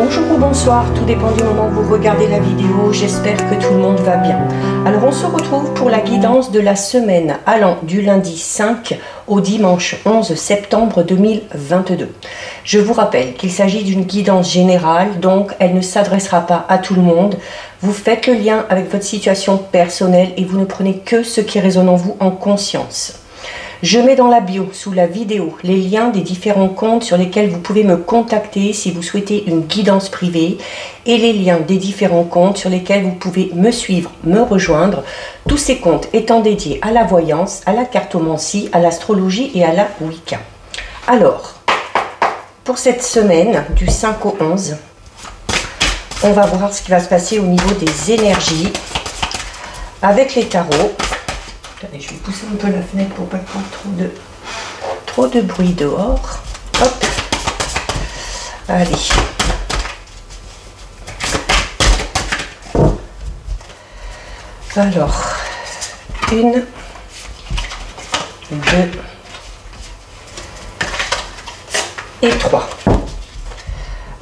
Bonjour ou bonsoir, tout dépend du moment où vous regardez la vidéo, j'espère que tout le monde va bien. Alors on se retrouve pour la guidance de la semaine allant du lundi 5 au dimanche 11 septembre 2022. Je vous rappelle qu'il s'agit d'une guidance générale, donc elle ne s'adressera pas à tout le monde. Vous faites le lien avec votre situation personnelle et vous ne prenez que ce qui résonne en vous en conscience. Je mets dans la bio, sous la vidéo, les liens des différents comptes sur lesquels vous pouvez me contacter si vous souhaitez une guidance privée et les liens des différents comptes sur lesquels vous pouvez me suivre, me rejoindre. Tous ces comptes étant dédiés à la voyance, à la cartomancie, à l'astrologie et à la Wicca. Alors, pour cette semaine du 5 au 11, on va voir ce qui va se passer au niveau des énergies avec les tarots. Attendez, je vais pousser un peu la fenêtre pour pas qu'il y ait trop de bruit dehors. Hop. Allez. Alors, 1, 2, et 3.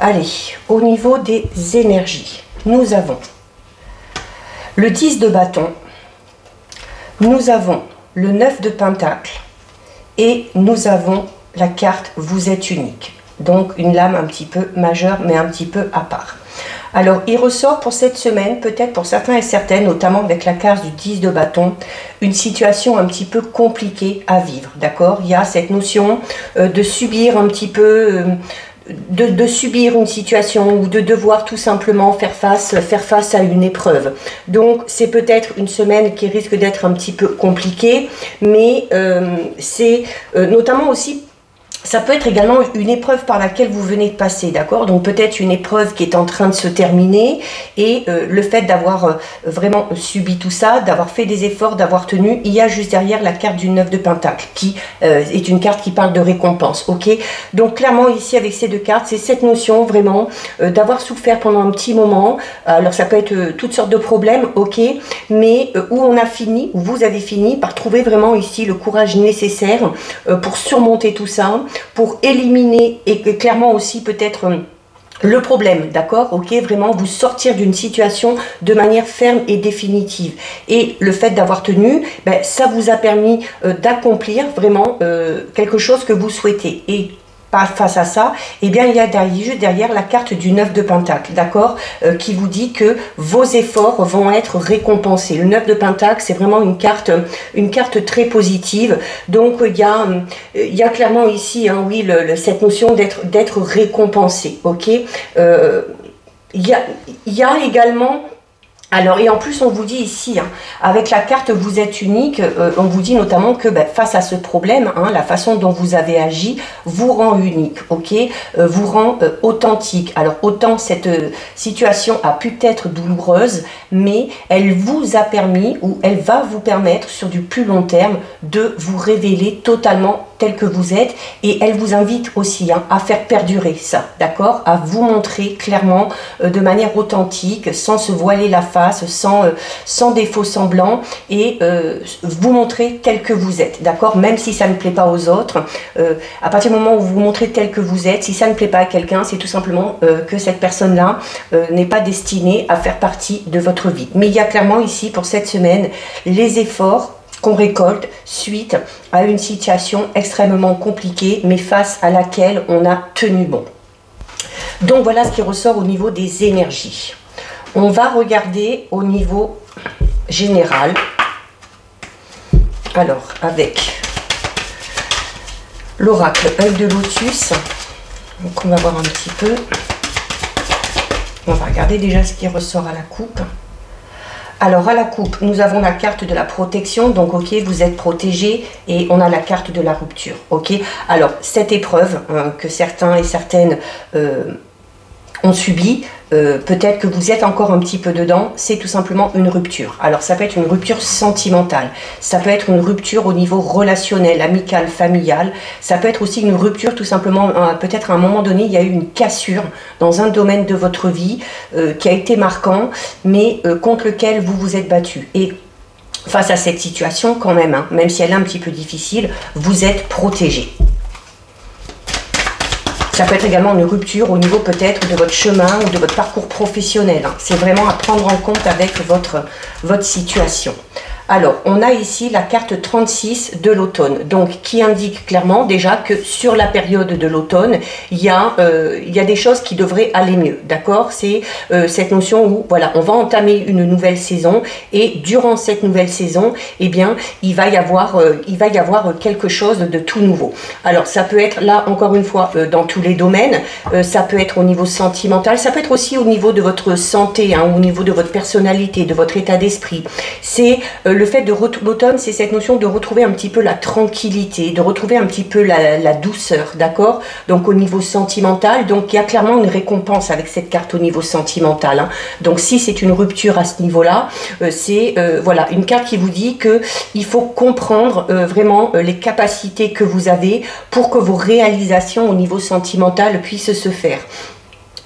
Allez, au niveau des énergies, nous avons le 10 de bâton. Nous avons le 9 de pentacle et nous avons la carte vous êtes unique. Donc une lame un petit peu majeure mais un petit peu à part. Alors il ressort pour cette semaine, peut-être pour certains et certaines, notamment avec la carte du 10 de bâton, une situation un petit peu compliquée à vivre. D'accord? Il y a cette notion de subir un petit peu... De subir une situation ou de devoir tout simplement faire face à une épreuve. Donc c'est peut-être une semaine qui risque d'être un petit peu compliquée, mais c'est notamment aussi, ça peut être également une épreuve par laquelle vous venez de passer, d'accord? Donc peut-être une épreuve qui est en train de se terminer et le fait d'avoir vraiment subi tout ça, d'avoir fait des efforts, d'avoir tenu, il y a juste derrière la carte du 9 de pentacle qui est une carte qui parle de récompense, ok? Donc clairement ici avec ces deux cartes, c'est cette notion vraiment d'avoir souffert pendant un petit moment. Alors ça peut être toutes sortes de problèmes, ok? Mais où on a fini, où vous avez fini par trouver vraiment ici le courage nécessaire pour surmonter tout ça, pour éliminer et clairement aussi peut-être le problème, d'accord, ok, vraiment vous sortir d'une situation de manière ferme et définitive. Et le fait d'avoir tenu, ben, ça vous a permis d'accomplir vraiment quelque chose que vous souhaitez. Et face à ça, eh bien, il y a juste derrière la carte du 9 de pentacle, d'accord, qui vous dit que vos efforts vont être récompensés. Le 9 de pentacle, c'est vraiment une carte très positive. Donc, il y a clairement ici, hein, oui, cette notion d'être récompensé, ok. Il y a également... Alors, et en plus, on vous dit ici, hein, avec la carte vous êtes unique, on vous dit notamment que ben, face à ce problème, hein, la façon dont vous avez agi vous rend unique, ok, vous rend authentique. Alors, autant cette situation a pu être douloureuse, mais elle vous a permis, ou elle va vous permettre, sur du plus long terme, de vous révéler totalement tel que vous êtes, et elle vous invite aussi, hein, à faire perdurer ça, d'accord, à vous montrer clairement de manière authentique, sans se voiler la face, sans des faux semblants, et vous montrer tel que vous êtes, d'accord, même si ça ne plaît pas aux autres. À partir du moment où vous vous montrez tel que vous êtes, si ça ne plaît pas à quelqu'un, c'est tout simplement que cette personne-là n'est pas destinée à faire partie de votre vie. Mais il y a clairement ici, pour cette semaine, les efforts qu'on récolte suite à une situation extrêmement compliquée, mais face à laquelle on a tenu bon. Donc voilà ce qui ressort au niveau des énergies. On va regarder au niveau général. Alors, avec l'oracle œil de lotus, donc on va voir un petit peu. On va regarder déjà ce qui ressort à la coupe. Alors à la coupe, nous avons la carte de la protection, donc ok, vous êtes protégé, et on a la carte de la rupture, ok. Alors cette épreuve que certains et certaines ont subi, peut-être que vous êtes encore un petit peu dedans, c'est tout simplement une rupture. Alors ça peut être une rupture sentimentale, ça peut être une rupture au niveau relationnel, amical, familial, ça peut être aussi une rupture tout simplement, peut-être à un moment donné il y a eu une cassure dans un domaine de votre vie qui a été marquant, mais contre lequel vous vous êtes battu. Et face à cette situation quand même, hein, même si elle est un petit peu difficile, vous êtes protégé. Ça peut être également une rupture au niveau peut-être de votre chemin ou de votre parcours professionnel. Hein. C'est vraiment à prendre en compte avec votre situation. Alors, on a ici la carte 36 de l'automne, donc qui indique clairement déjà que sur la période de l'automne, il y a des choses qui devraient aller mieux, d'accord? C'est cette notion où, voilà, on va entamer une nouvelle saison et durant cette nouvelle saison, eh bien, il va y avoir quelque chose de tout nouveau. Alors, ça peut être là, encore une fois, dans tous les domaines, ça peut être au niveau sentimental, ça peut être aussi au niveau de votre santé, hein, au niveau de votre personnalité, de votre état d'esprit. C'est le fait de l'automne, c'est cette notion de retrouver un petit peu la tranquillité, de retrouver un petit peu la douceur, d'accord? Donc au niveau sentimental, donc il y a clairement une récompense avec cette carte au niveau sentimental. Hein. Donc si c'est une rupture à ce niveau-là, c'est voilà, une carte qui vous dit que il faut comprendre vraiment les capacités que vous avez pour que vos réalisations au niveau sentimental puissent se faire.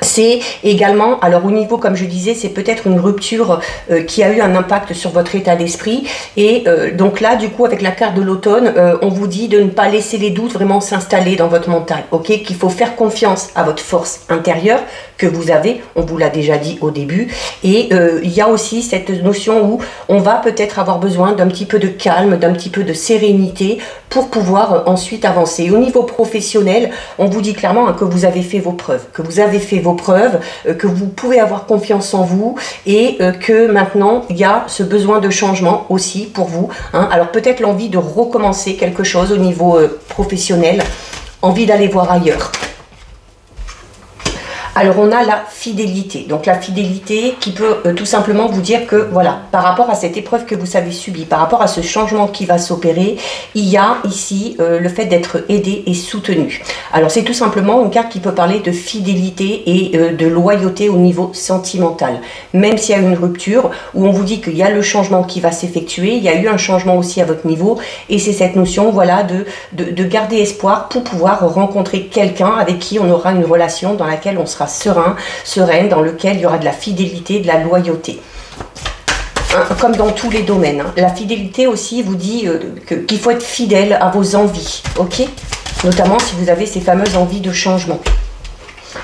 C'est également, alors au niveau, comme je disais, c'est peut-être une rupture qui a eu un impact sur votre état d'esprit. Et donc là, du coup, avec la carte de l'automne, on vous dit de ne pas laisser les doutes vraiment s'installer dans votre mental. Ok, qu'il faut faire confiance à votre force intérieure que vous avez, on vous l'a déjà dit au début. Et il y a aussi cette notion où on va peut-être avoir besoin d'un petit peu de calme, d'un petit peu de sérénité pour pouvoir ensuite avancer. Au niveau professionnel, on vous dit clairement hein, que vous avez fait vos preuves, que vous pouvez avoir confiance en vous et que maintenant il y a ce besoin de changement aussi pour vous. Hein. Alors peut-être l'envie de recommencer quelque chose au niveau professionnel, envie d'aller voir ailleurs. Alors on a la fidélité, donc la fidélité qui peut tout simplement vous dire que voilà, par rapport à cette épreuve que vous avez subie, par rapport à ce changement qui va s'opérer, il y a ici le fait d'être aidé et soutenu. Alors c'est tout simplement une carte qui peut parler de fidélité et de loyauté au niveau sentimental. Même s'il y a une rupture où on vous dit qu'il y a le changement qui va s'effectuer, il y a eu un changement aussi à votre niveau et c'est cette notion voilà, de garder espoir pour pouvoir rencontrer quelqu'un avec qui on aura une relation dans laquelle on sera sereine, dans lequel il y aura de la fidélité, de la loyauté. Comme dans tous les domaines. Hein. La fidélité aussi vous dit qu'il faut être fidèle à vos envies, ok? Notamment si vous avez ces fameuses envies de changement.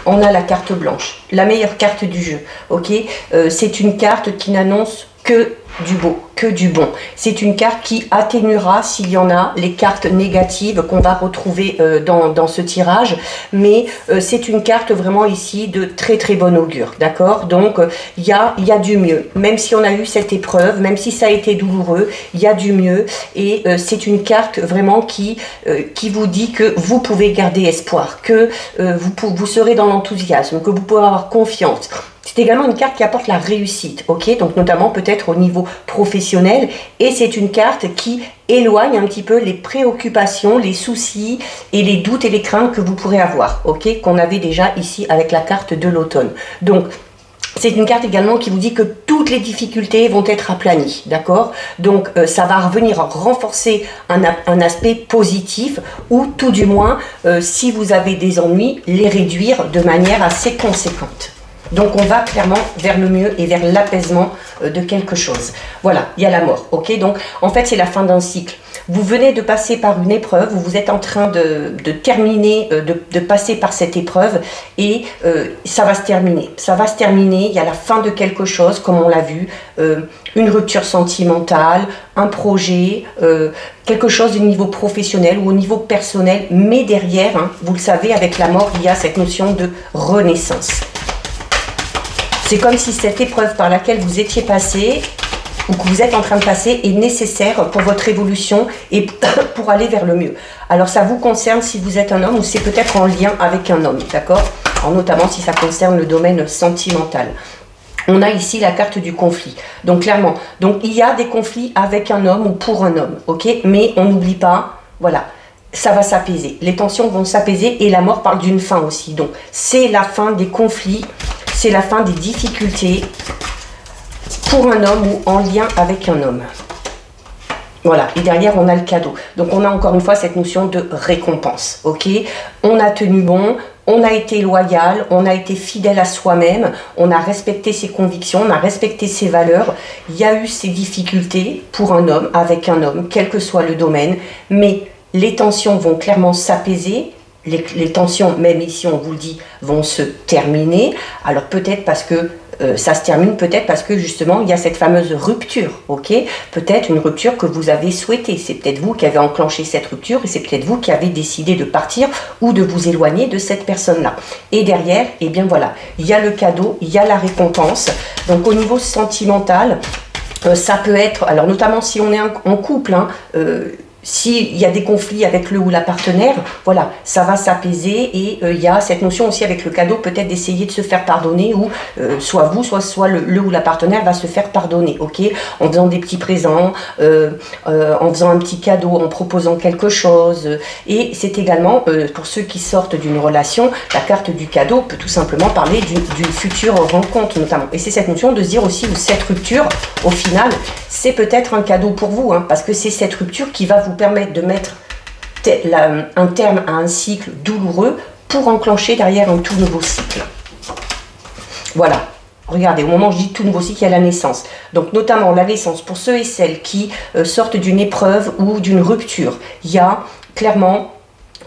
On a la carte blanche, la meilleure carte du jeu, ok? C'est une carte qui n'annonce que du beau, que du bon. C'est une carte qui atténuera, s'il y en a, les cartes négatives qu'on va retrouver dans ce tirage, mais c'est une carte vraiment ici de très très bon augure, d'accord? Donc il y a du mieux, même si on a eu cette épreuve, même si ça a été douloureux, il y a du mieux et c'est une carte vraiment qui vous dit que vous pouvez garder espoir, que vous serez dans l'enthousiasme, que vous pouvez avoir confiance. C'est également une carte qui apporte la réussite, ok? Donc notamment peut-être au niveau professionnel. Et c'est une carte qui éloigne un petit peu les préoccupations, les soucis et les doutes et les craintes que vous pourrez avoir, ok? Qu'on avait déjà ici avec la carte de l'automne. Donc c'est une carte également qui vous dit que toutes les difficultés vont être aplanies, d'accord? Donc ça va revenir renforcer un aspect positif ou tout du moins, si vous avez des ennuis, les réduire de manière assez conséquente. Donc on va clairement vers le mieux et vers l'apaisement de quelque chose. Voilà, il y a la mort, ok? Donc en fait c'est la fin d'un cycle. Vous venez de passer par une épreuve, vous êtes en train de terminer, de passer par cette épreuve et ça va se terminer. Ça va se terminer, il y a la fin de quelque chose, comme on l'a vu, une rupture sentimentale, un projet, quelque chose du niveau professionnel ou au niveau personnel, mais derrière, hein, vous le savez, avec la mort, il y a cette notion de renaissance. C'est comme si cette épreuve par laquelle vous étiez passé ou que vous êtes en train de passer est nécessaire pour votre évolution et pour aller vers le mieux. Alors ça vous concerne si vous êtes un homme ou c'est peut-être en lien avec un homme, d'accord? Notamment si ça concerne le domaine sentimental. On a ici la carte du conflit. Donc clairement, donc il y a des conflits avec un homme ou pour un homme, ok? Mais on n'oublie pas, voilà, ça va s'apaiser. Les tensions vont s'apaiser et la mort parle d'une fin aussi. Donc c'est la fin des conflits. C'est la fin des difficultés pour un homme ou en lien avec un homme. Voilà, et derrière on a le cadeau. Donc on a encore une fois cette notion de récompense, ok? On a tenu bon, on a été loyal, on a été fidèle à soi-même, on a respecté ses convictions, on a respecté ses valeurs. Il y a eu ces difficultés pour un homme, avec un homme, quel que soit le domaine, mais les tensions vont clairement s'apaiser. Et la mort parle d'une fin. Donc c'est la fin des conflits pour un homme ou en lien avec un homme. Voilà, et derrière on a le cadeau. Donc on a encore une fois cette notion de récompense, ok? On a tenu bon, on a été loyal, on a été fidèle à soi-même, on a respecté ses convictions, on a respecté ses valeurs. Il y a eu ces difficultés pour un homme, avec un homme, quel que soit le domaine, mais les tensions vont clairement s'apaiser les tensions, même ici on vous le dit, vont se terminer. Alors peut-être parce que ça se termine, peut-être parce que justement il y a cette fameuse rupture, ok? Peut-être une rupture que vous avez souhaitée, c'est peut-être vous qui avez enclenché cette rupture et c'est peut-être vous qui avez décidé de partir ou de vous éloigner de cette personne-là. Et derrière, eh bien voilà, il y a le cadeau, il y a la récompense. Donc au niveau sentimental, ça peut être, alors notamment si on est en couple, hein, s'il y a des conflits avec le ou la partenaire, voilà, ça va s'apaiser et il y a cette notion aussi avec le cadeau, peut-être d'essayer de se faire pardonner ou soit vous, soit le ou la partenaire va se faire pardonner, ok? En faisant des petits présents, en faisant un petit cadeau, en proposant quelque chose. Et c'est également, pour ceux qui sortent d'une relation, la carte du cadeau peut tout simplement parler d'une future rencontre notamment. Et c'est cette notion de se dire aussi où cette rupture, au final, c'est peut-être un cadeau pour vous, hein, parce que c'est cette rupture qui va vous permettre de mettre un terme à un cycle douloureux pour enclencher derrière un tout nouveau cycle. Voilà, regardez, au moment où je dis tout nouveau cycle, il y a la naissance. Donc notamment la naissance, pour ceux et celles qui sortent d'une épreuve ou d'une rupture, il y a clairement...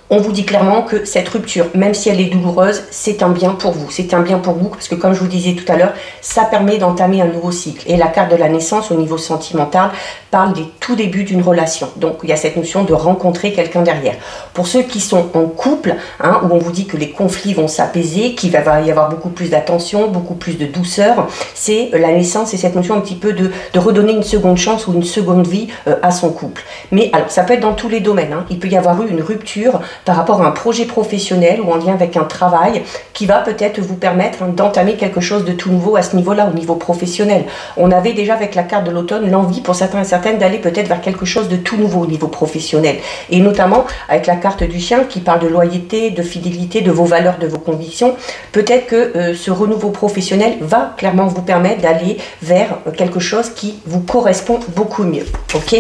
On vous dit clairement que cette rupture, même si elle est douloureuse, c'est un bien pour vous. C'est un bien pour vous parce que comme je vous disais tout à l'heure, ça permet d'entamer un nouveau cycle. Et la carte de la naissance au niveau sentimental parle des tout débuts d'une relation. Donc il y a cette notion de rencontrer quelqu'un derrière. Pour ceux qui sont en couple, hein, où on vous dit que les conflits vont s'apaiser, qu'il va y avoir beaucoup plus d'attention, beaucoup plus de douceur, c'est la naissance et cette notion un petit peu de redonner une seconde chance ou une seconde vie à son couple. Mais alors ça peut être dans tous les domaines, hein. Il peut y avoir eu une rupture par rapport à un projet professionnel ou en lien avec un travail qui va peut-être vous permettre, hein, d'entamer quelque chose de tout nouveau à ce niveau-là, au niveau professionnel. On avait déjà avec la carte de l'automne l'envie pour certains et certaines d'aller peut-être vers quelque chose de tout nouveau au niveau professionnel. Et notamment avec la carte du chien qui parle de loyauté, de fidélité, de vos valeurs, de vos convictions. Peut-être que ce renouveau professionnel va clairement vous permettre d'aller vers quelque chose qui vous correspond beaucoup mieux. Ok?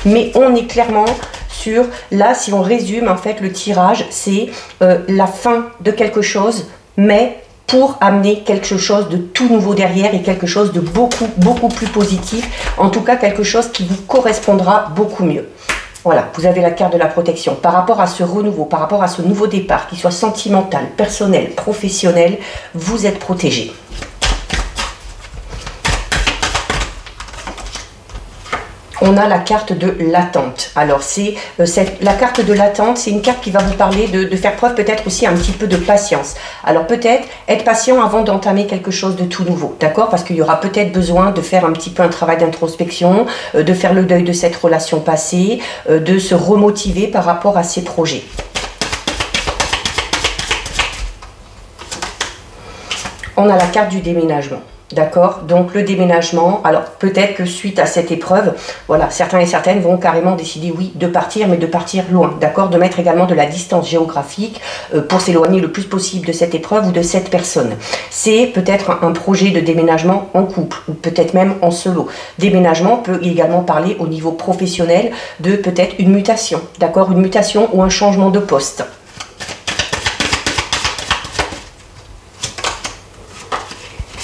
Mais on est clairement sur, là, si on résume, en fait, le tirage, c'est la fin de quelque chose, mais pour amener quelque chose de tout nouveau derrière et quelque chose de beaucoup plus positif, en tout cas quelque chose qui vous correspondra beaucoup mieux. Voilà, vous avez la carte de la protection. Par rapport à ce renouveau, par rapport à ce nouveau départ, qu'il soit sentimental, personnel, professionnel, vous êtes protégé. On a la carte de l'attente. Alors, c'est la carte de l'attente, c'est une carte qui va vous parler de faire preuve peut-être aussi un petit peu de patience. Alors, peut-être être patient avant d'entamer quelque chose de tout nouveau, d'accord? Parce qu'il y aura peut-être besoin de faire un petit peu un travail d'introspection, de faire le deuil de cette relation passée, de se remotiver par rapport à ses projets. On a la carte du déménagement. D'accord? Donc le déménagement, alors peut-être que suite à cette épreuve, voilà, certains et certaines vont carrément décider, oui, de partir, mais de partir loin, d'accord? De mettre également de la distance géographique pour s'éloigner le plus possible de cette épreuve ou de cette personne. C'est peut-être un projet de déménagement en couple, ou peut-être même en solo. Déménagement peut également parler au niveau professionnel de peut-être une mutation, d'accord? Une mutation ou un changement de poste.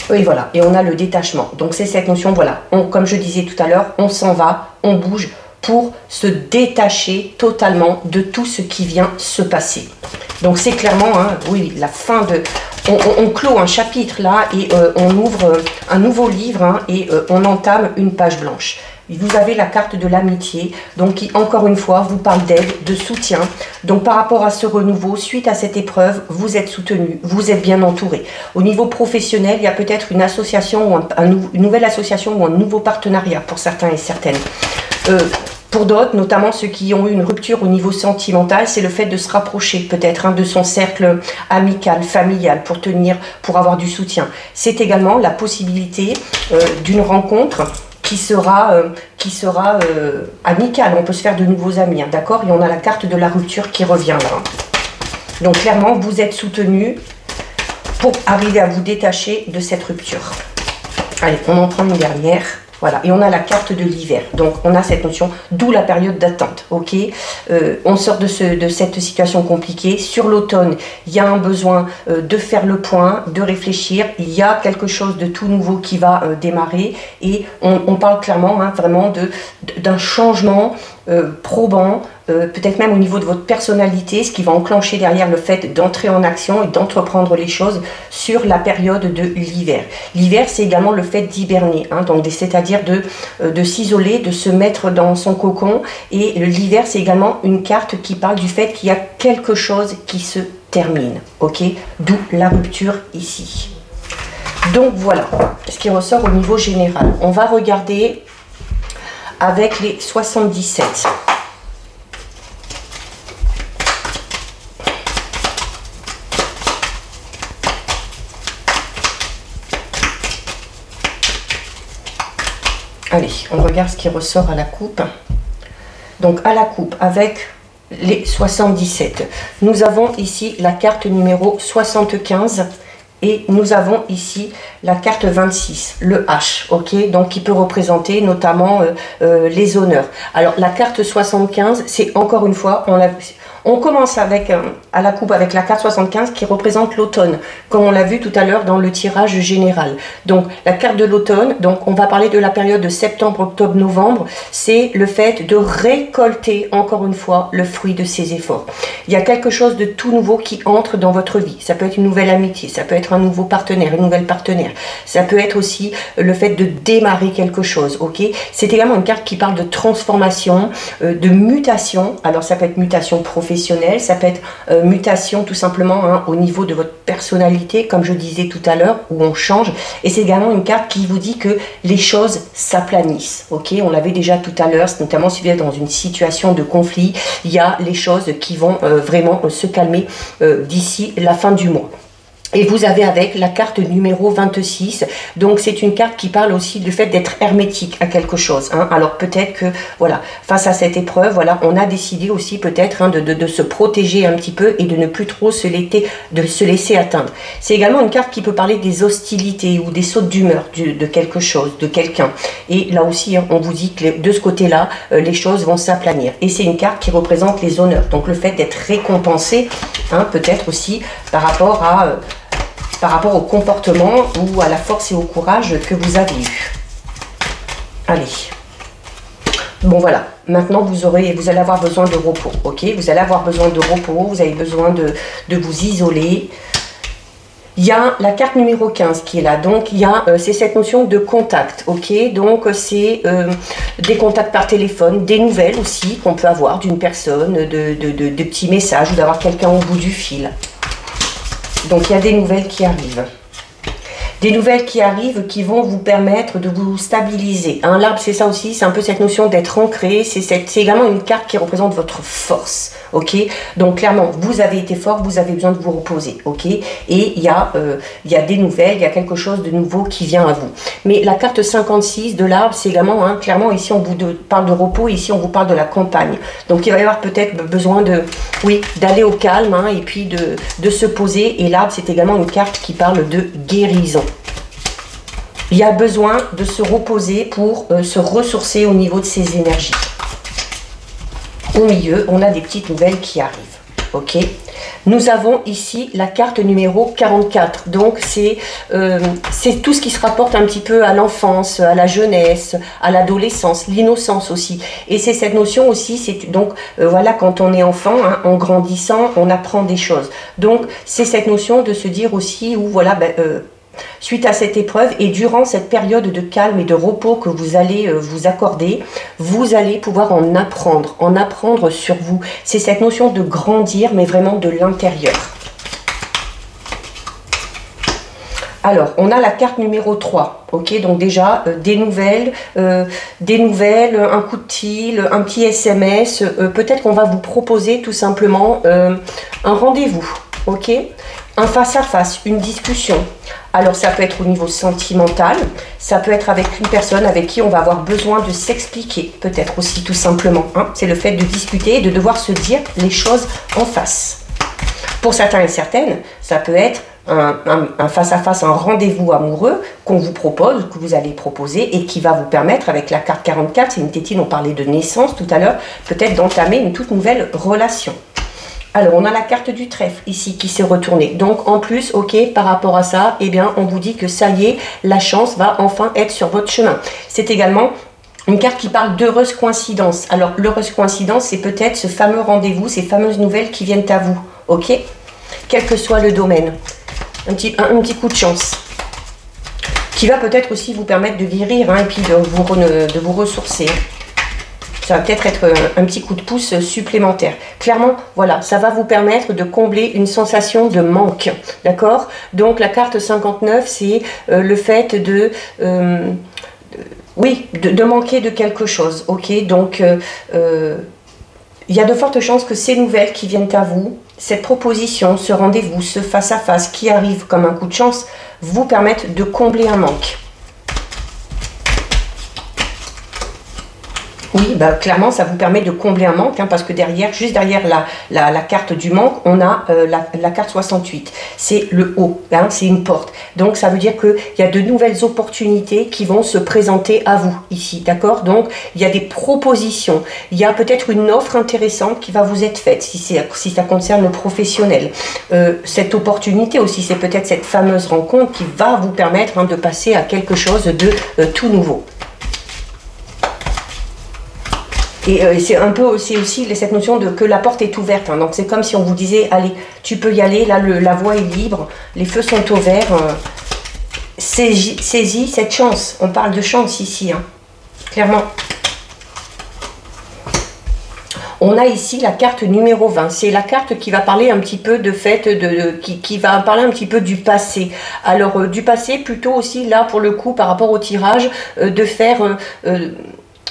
Oui, voilà, et on a le détachement. Donc c'est cette notion, voilà, comme je disais tout à l'heure, on s'en va, on bouge pour se détacher totalement de tout ce qui vient se passer. Donc c'est clairement, hein, oui, la fin de... On clôt un chapitre là et on ouvre un nouveau livre, hein, et on entame une page blanche. Vous avez la carte de l'amitié, donc qui, encore une fois, vous parle d'aide, de soutien. Donc, par rapport à ce renouveau, suite à cette épreuve, vous êtes soutenu, vous êtes bien entouré. Au niveau professionnel, il y a peut-être une association, ou une nouvelle association ou un nouveau partenariat pour certains et certaines. Pour d'autres, notamment ceux qui ont eu une rupture au niveau sentimental, c'est le fait de se rapprocher peut-être, hein, de son cercle amical, familial, pour avoir du soutien. C'est également la possibilité d'une rencontre qui sera amicale. On peut se faire de nouveaux amis, hein, d'accord? Et on a la carte de la rupture qui revient là. Donc clairement, vous êtes soutenu pour arriver à vous détacher de cette rupture. Allez, on en prend une dernière. Voilà, et on a la carte de l'hiver. Donc, on a cette notion, d'où la période d'attente, ok? On sort de cette situation compliquée. Sur l'automne, il y a un besoin de faire le point, de réfléchir. Il y a quelque chose de tout nouveau qui va démarrer. Et on parle clairement, hein, vraiment d'un changement probant, peut-être même au niveau de votre personnalité, ce qui va enclencher derrière le fait d'entrer en action et d'entreprendre les choses sur la période de l'hiver. L'hiver, c'est également le fait d'hiberner, hein, donc c'est-à-dire de s'isoler, de se mettre dans son cocon. Et l'hiver, c'est également une carte qui parle du fait qu'il y a quelque chose qui se termine, ok? D'où la rupture ici. Donc voilà ce qui ressort au niveau général. On va regarder avec les 77. Allez, on regarde ce qui ressort à la coupe. Donc à la coupe, avec les 77, nous avons ici la carte numéro 75 et nous avons ici la carte 26, le H, ok, donc qui peut représenter notamment les honneurs. Alors la carte 75, c'est encore une fois, on commence avec à la coupe avec la carte 75 qui représente l'automne, comme on l'a vu tout à l'heure dans le tirage général. Donc la carte de l'automne, donc on va parler de la période de septembre, octobre, novembre, c'est le fait de récolter encore une fois le fruit de ses efforts. Il y a quelque chose de tout nouveau qui entre dans votre vie. Ça peut être une nouvelle amitié, ça peut être un nouveau partenaire, une nouvelle partenaire. Ça peut être aussi le fait de démarrer quelque chose, ok. C'est également une carte qui parle de transformation, de mutation. Alors ça peut être mutation professionnelle, ça peut être mutation tout simplement hein, au niveau de votre personnalité, comme je disais tout à l'heure, où on change. Et c'est également une carte qui vous dit que les choses s'aplanissent. Ok, on l'avait déjà tout à l'heure, notamment si vous êtes dans une situation de conflit, il y a les choses qui vont vraiment se calmer d'ici la fin du mois. Et vous avez avec la carte numéro 26, donc c'est une carte qui parle aussi du fait d'être hermétique à quelque chose. Hein. Alors peut-être que, voilà, face à cette épreuve, voilà, on a décidé aussi peut-être hein, de se protéger un petit peu et de ne plus trop se laisser atteindre. C'est également une carte qui peut parler des hostilités ou des sautes d'humeur de quelque chose, de quelqu'un. Et là aussi, hein, on vous dit que de ce côté-là, les choses vont s'aplanir. Et c'est une carte qui représente les honneurs, donc le fait d'être récompensé, hein, peut-être aussi par rapport au comportement ou à la force et au courage que vous avez eu. Allez. Bon voilà, maintenant vous allez avoir besoin de repos, ok? Vous allez avoir besoin de repos, vous avez besoin de vous isoler. Il y a la carte numéro 15 qui est là, donc c'est cette notion de contact, ok? Donc c'est des contacts par téléphone, des nouvelles aussi qu'on peut avoir d'une personne, de petits messages ou d'avoir quelqu'un au bout du fil. Donc il y a des nouvelles qui arrivent. Des nouvelles qui arrivent qui vont vous permettre de vous stabiliser. Hein, l'arbre, c'est ça aussi, c'est un peu cette notion d'être ancré. C'est également une carte qui représente votre force. Ok, donc clairement, vous avez été fort, vous avez besoin de vous reposer. Ok, et il y a des nouvelles, il y a quelque chose de nouveau qui vient à vous. Mais la carte 56 de l'arbre, c'est également, hein, clairement, ici on vous parle de repos, ici on vous parle de la campagne. Donc il va y avoir peut-être besoin d'aller au calme hein, et puis de se poser. Et l'arbre, c'est également une carte qui parle de guérison. Il y a besoin de se reposer pour se ressourcer au niveau de ses énergies. Au milieu, on a des petites nouvelles qui arrivent. Ok. Nous avons ici la carte numéro 44. Donc, c'est tout ce qui se rapporte un petit peu à l'enfance, à la jeunesse, à l'adolescence, l'innocence aussi. Et c'est cette notion aussi, donc voilà, quand on est enfant, hein, en grandissant, on apprend des choses. Donc, c'est cette notion de se dire aussi, où voilà, suite à cette épreuve et durant cette période de calme et de repos que vous allez vous accorder, vous allez pouvoir en apprendre sur vous. C'est cette notion de grandir, mais vraiment de l'intérieur. Alors, on a la carte numéro 3, ok, donc déjà, des nouvelles, un coup de fil, un petit SMS, peut-être qu'on va vous proposer tout simplement un rendez-vous, ok, un face-à-face, une discussion. Alors, ça peut être au niveau sentimental, ça peut être avec une personne avec qui on va avoir besoin de s'expliquer, peut-être aussi tout simplement. Hein. C'est le fait de discuter et de devoir se dire les choses en face. Pour certains et certaines, ça peut être un face-à-face, un rendez-vous amoureux qu'on vous propose, que vous allez proposer et qui va vous permettre, avec la carte 44, c'est une tétine, on parlait de naissance tout à l'heure, peut-être d'entamer une toute nouvelle relation. Alors, on a la carte du trèfle ici qui s'est retournée. Donc, en plus, ok, par rapport à ça, eh bien, on vous dit que ça y est, la chance va enfin être sur votre chemin. C'est également Une carte qui parle d'heureuse coïncidence. Alors, l'heureuse coïncidence, c'est peut-être ce fameux rendez-vous, ces fameuses nouvelles qui viennent à vous, ok? Quel que soit le domaine. Un petit coup de chance. Qui va peut-être aussi vous permettre de guérir, hein, et puis de vous ressourcer. Ça va peut-être être un petit coup de pouce supplémentaire. Clairement, voilà, ça va vous permettre de combler une sensation de manque, d'accord? Donc, la carte 59, c'est le fait de... oui, de manquer de quelque chose, ok? Donc, il y a de fortes chances que ces nouvelles qui viennent à vous, cette proposition, ce rendez-vous, ce face-à-face qui arrive comme un coup de chance, vous permettent de combler un manque. Oui, bah, clairement, ça vous permet de combler un manque, hein, parce que derrière, juste derrière la carte du manque, on a la carte 68. C'est le haut, hein, c'est une porte. Donc, ça veut dire qu'il y a de nouvelles opportunités qui vont se présenter à vous ici, d'accord? Donc, il y a des propositions. Il y a peut-être une offre intéressante qui va vous être faite, si ça concerne le professionnel. Cette opportunité aussi, c'est peut-être cette fameuse rencontre qui va vous permettre, hein, de passer à quelque chose de tout nouveau. Et c'est un peu aussi cette notion de que la porte est ouverte. Hein. Donc c'est comme si on vous disait, allez, tu peux y aller, là la voie est libre, les feux sont au vert. Saisis cette chance. On parle de chance ici, hein, clairement. On a ici la carte numéro 20. C'est la carte qui va parler un petit peu de fait, qui va parler un petit peu du passé. Alors du passé plutôt aussi là pour le coup par rapport au tirage, de faire...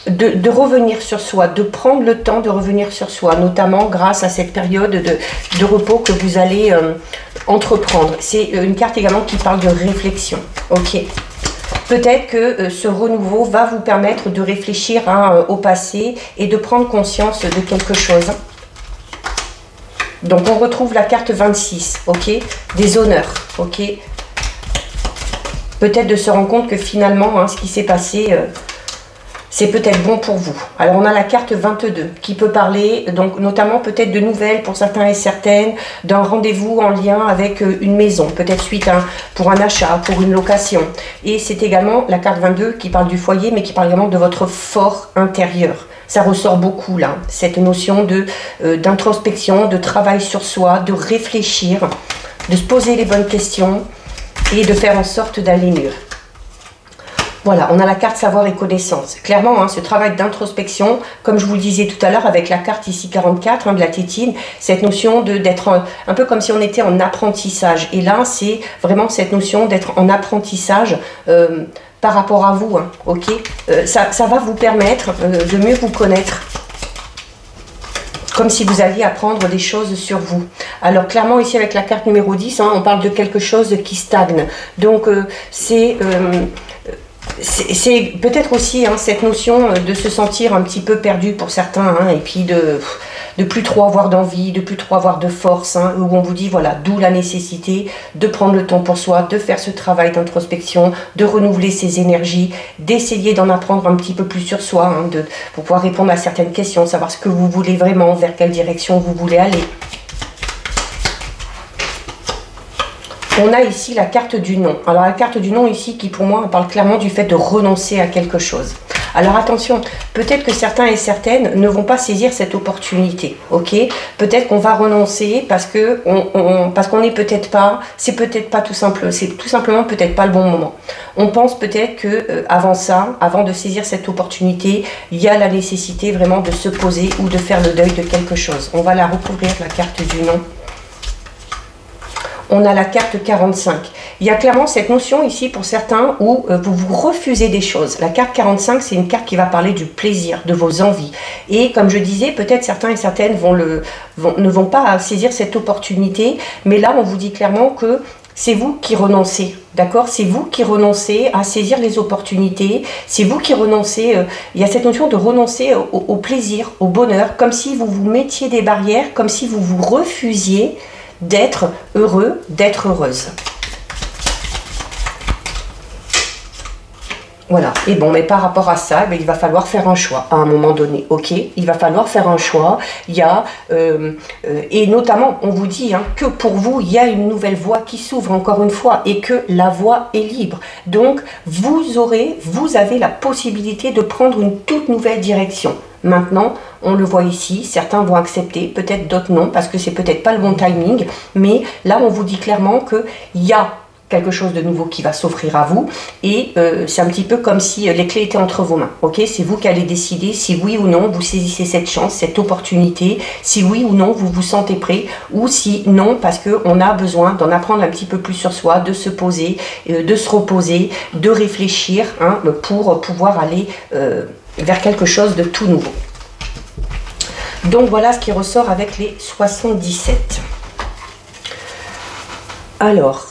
De revenir sur soi, de prendre le temps de revenir sur soi, notamment grâce à cette période de repos que vous allez entreprendre. C'est une carte également qui parle de réflexion. Ok. Peut-être que ce renouveau va vous permettre de réfléchir, hein, au passé et de prendre conscience de quelque chose. Donc on retrouve la carte 26, ok, des honneurs, ok. Peut-être de se rendre compte que finalement, hein, ce qui s'est passé... c'est peut-être bon pour vous. Alors on a la carte 22 qui peut parler, donc notamment peut-être de nouvelles pour certains et certaines, d'un rendez-vous en lien avec une maison, peut-être suite pour un achat, pour une location. Et c'est également la carte 22 qui parle du foyer, mais qui parle également de votre fort intérieur. Ça ressort beaucoup là, cette notion d'introspection, de travail sur soi, de réfléchir, de se poser les bonnes questions et de faire en sorte d'aller mieux. Voilà, on a la carte savoir et connaissance. Clairement, hein, ce travail d'introspection, comme je vous le disais tout à l'heure avec la carte ici 44, hein, de la tétine, cette notion d'être un peu comme si on était en apprentissage. Et là, c'est vraiment cette notion d'être en apprentissage par rapport à vous. Hein, ok, ça va vous permettre de mieux vous connaître. Comme si vous alliez apprendre des choses sur vous. Alors clairement ici avec la carte numéro 10, hein, on parle de quelque chose qui stagne. Donc c'est peut-être aussi, hein, cette notion de se sentir un petit peu perdu pour certains, hein, et puis de plus trop avoir d'envie, de plus trop avoir de force, hein, où on vous dit voilà, d'où la nécessité de prendre le temps pour soi, de faire ce travail d'introspection, de renouveler ses énergies, d'essayer d'en apprendre un petit peu plus sur soi, hein, pour pouvoir répondre à certaines questions, savoir ce que vous voulez vraiment, vers quelle direction vous voulez aller. On a ici la carte du non. Alors la carte du non ici qui pour moi parle clairement du fait de renoncer à quelque chose. Alors attention, peut-être que certains et certaines ne vont pas saisir cette opportunité, ok? Peut-être qu'on va renoncer parce qu'on n'est peut-être pas, c'est peut-être pas tout simple, c'est tout simplement peut-être pas le bon moment. On pense peut-être que avant ça, avant de saisir cette opportunité, il y a la nécessité vraiment de se poser ou de faire le deuil de quelque chose. On va la recouvrir, la carte du non. On a la carte 45. Il y a clairement cette notion ici pour certains où vous vous refusez des choses. La carte 45, c'est une carte qui va parler du plaisir, de vos envies. Et comme je disais, peut-être certains et certaines ne vont pas saisir cette opportunité. Mais là, on vous dit clairement que c'est vous qui renoncez, d'accord? C'est vous qui renoncez à saisir les opportunités. C'est vous qui renoncez. Il y a cette notion de renoncer au plaisir, au bonheur, comme si vous vous mettiez des barrières, comme si vous vous refusiez d'être heureux, d'être heureuse. Voilà, et bon, mais par rapport à ça, il va falloir faire un choix à un moment donné, ok? Il va falloir faire un choix, il y a, et notamment, on vous dit que pour vous, il y a une nouvelle voie qui s'ouvre encore une fois, et que la voie est libre. Donc, vous avez la possibilité de prendre une toute nouvelle direction. Maintenant, on le voit ici, certains vont accepter, peut-être d'autres non, parce que c'est peut-être pas le bon timing, mais là, on vous dit clairement qu'il y a quelque chose de nouveau qui va s'offrir à vous et c'est un petit peu comme si les clés étaient entre vos mains, ok? C'est vous qui allez décider si oui ou non vous saisissez cette chance, cette opportunité, si oui ou non vous vous sentez prêt ou si non parce qu'on a besoin d'en apprendre un petit peu plus sur soi, de se poser, de se reposer, de réfléchir pour pouvoir aller vers quelque chose de tout nouveau. Donc voilà ce qui ressort avec les 77. Alors,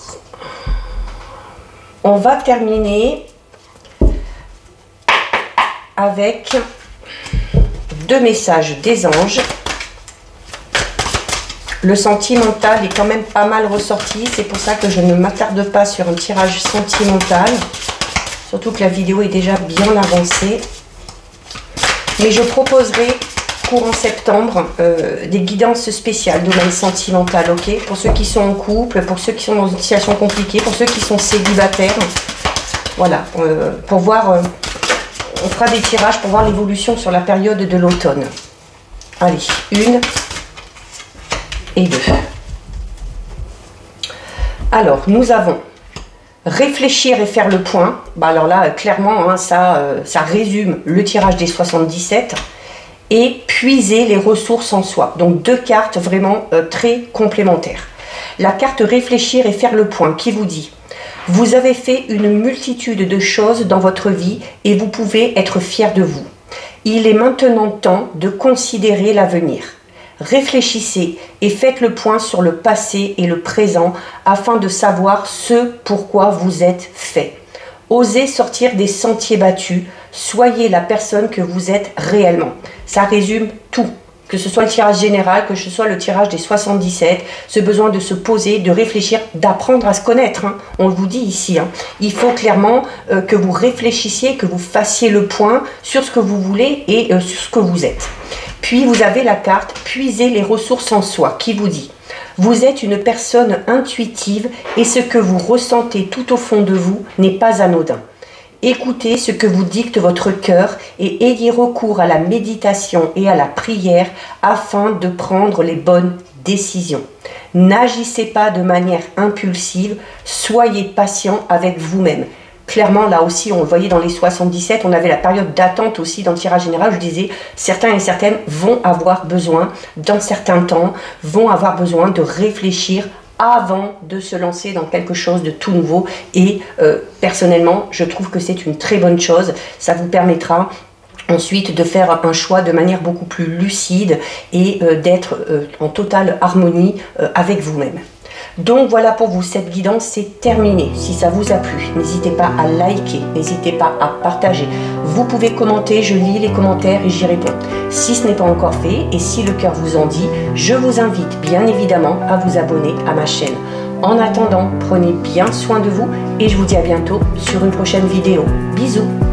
on va terminer avec 2 messages des anges. Le sentimental est quand même pas mal ressorti. C'est pour ça que je ne m'attarde pas sur un tirage sentimental. Surtout que la vidéo est déjà bien avancée. Mais je proposerai courant septembre des guidances spéciales domaine sentimental, ok, pour ceux qui sont en couple, pour ceux qui sont dans une situation compliquée, pour ceux qui sont célibataires, voilà, pour voir, on fera des tirages pour voir l'évolution sur la période de l'automne. Allez, 1 et 2. Alors, nous avons réfléchir et faire le point. Bah alors là, clairement, ça résume le tirage des 77. Et puiser les ressources en soi. Donc 2 cartes vraiment très complémentaires. La carte réfléchir et faire le point qui vous dit: vous avez fait une multitude de choses dans votre vie et vous pouvez être fier de vous. Il est maintenant temps de considérer l'avenir. Réfléchissez et faites le point sur le passé et le présent afin de savoir ce pourquoi vous êtes fait. Osez sortir des sentiers battus, soyez la personne que vous êtes réellement. Ça résume tout, que ce soit le tirage général, que ce soit le tirage des 77, ce besoin de se poser, de réfléchir, d'apprendre à se connaître. On vous dit ici, il faut clairement que vous réfléchissiez, que vous fassiez le point sur ce que vous voulez et sur ce que vous êtes. Puis vous avez la carte « Puisez les ressources en soi » qui vous dit: vous êtes une personne intuitive et ce que vous ressentez tout au fond de vous n'est pas anodin. Écoutez ce que vous dicte votre cœur et ayez recours à la méditation et à la prière afin de prendre les bonnes décisions. N'agissez pas de manière impulsive, soyez patient avec vous-même. Clairement, là aussi, on le voyait dans les 77, on avait la période d'attente aussi dans le tirage général. Je disais, certains et certaines vont avoir besoin, dans certains temps, vont avoir besoin de réfléchir avant de se lancer dans quelque chose de tout nouveau. Et personnellement, je trouve que c'est une très bonne chose. Ça vous permettra ensuite de faire un choix de manière beaucoup plus lucide et d'être en totale harmonie avec vous-même. Donc voilà pour vous, cette guidance c'est terminé. Si ça vous a plu, n'hésitez pas à liker, n'hésitez pas à partager. Vous pouvez commenter, je lis les commentaires et j'y réponds. Si ce n'est pas encore fait et si le cœur vous en dit, je vous invite bien évidemment à vous abonner à ma chaîne. En attendant, prenez bien soin de vous et je vous dis à bientôt sur une prochaine vidéo. Bisous!